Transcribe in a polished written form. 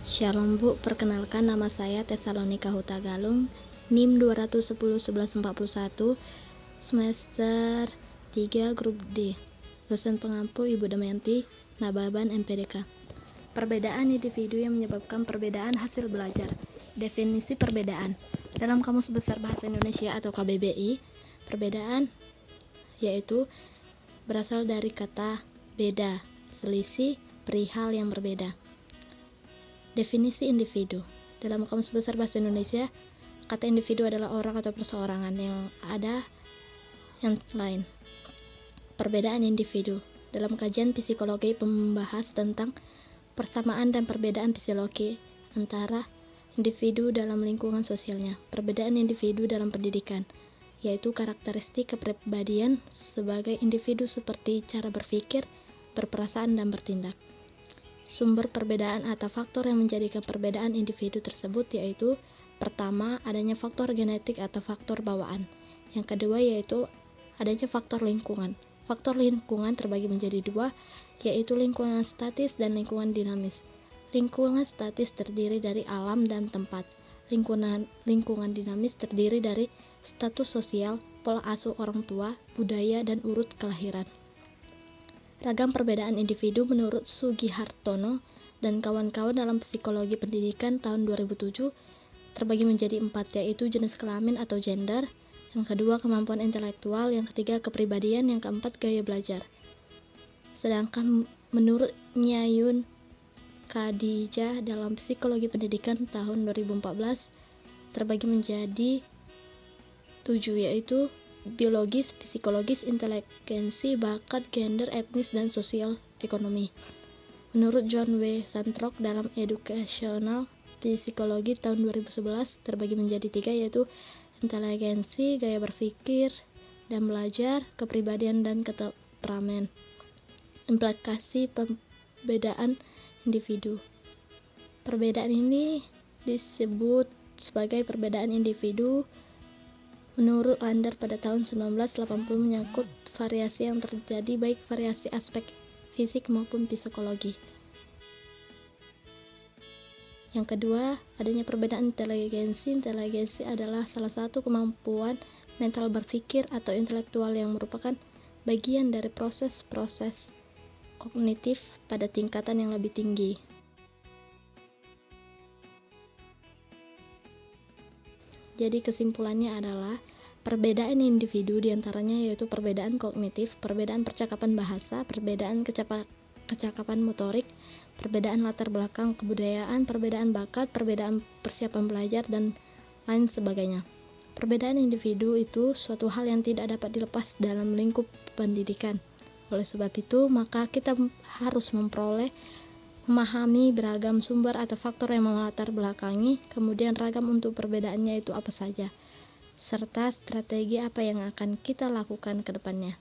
Shalom Bu, perkenalkan nama saya Tesalonika Huta Galung, NIM 2101141, semester 3 grup D. Dosen pengampu Ibu Damayanti, Nababan MPDK. Perbedaan individu yang menyebabkan perbedaan hasil belajar. Definisi perbedaan. Dalam Kamus Besar Bahasa Indonesia atau KBBI, perbedaan yaitu berasal dari kata beda, selisih, perihal yang berbeda. Definisi individu. Dalam Kamus Besar Bahasa Indonesia, kata individu adalah orang atau perseorangan yang ada yang lain. Perbedaan individu. Dalam kajian psikologi membahas tentang persamaan dan perbedaan psikologi antara individu dalam lingkungan sosialnya. Perbedaan individu dalam pendidikan, yaitu karakteristik kepribadian sebagai individu seperti cara berpikir, berperasaan, dan bertindak. Sumber perbedaan atau faktor yang menjadikan perbedaan individu tersebut yaitu pertama, adanya faktor genetik atau faktor bawaan. Yang kedua yaitu adanya faktor lingkungan. Faktor lingkungan terbagi menjadi dua, yaitu lingkungan statis dan lingkungan dinamis. Lingkungan statis terdiri dari alam dan tempat. Lingkungan dinamis terdiri dari status sosial, pola asuh orang tua, budaya, dan urut kelahiran. Ragam perbedaan individu menurut Sugihartono dan kawan-kawan dalam Psikologi Pendidikan tahun 2007 terbagi menjadi 4, yaitu jenis kelamin atau gender, yang kedua kemampuan intelektual, yang ketiga kepribadian, yang keempat gaya belajar. Sedangkan menurut Nyayun Khadijah dalam Psikologi Pendidikan tahun 2014 terbagi menjadi 7, yaitu biologis, psikologis, inteligensi, bakat, gender, etnis, dan sosial ekonomi. Menurut John W. Santrock dalam Educational Psychology tahun 2011 terbagi menjadi 3, yaitu inteligensi, gaya berpikir dan belajar, kepribadian, dan ketemperamen. Implikasi perbedaan individu. Perbedaan ini disebut sebagai perbedaan individu menurut Lander pada tahun 1980 menyangkut variasi yang terjadi baik variasi aspek fisik maupun psikologi. Yang kedua, adanya perbedaan inteligensi. Inteligensi adalah salah satu kemampuan mental berpikir atau intelektual yang merupakan bagian dari proses-proses kognitif pada tingkatan yang lebih tinggi. Jadi kesimpulannya adalah perbedaan individu diantaranya yaitu perbedaan kognitif, perbedaan percakapan bahasa, perbedaan kecakapan motorik, perbedaan latar belakang kebudayaan, perbedaan bakat, perbedaan persiapan belajar, dan lain sebagainya. Perbedaan individu itu suatu hal yang tidak dapat dilepas dalam lingkup pendidikan. Oleh sebab itu, maka kita harus memahami beragam sumber atau faktor yang melatar belakangi, kemudian ragam untuk perbedaannya itu apa saja, serta strategi apa yang akan kita lakukan ke depannya.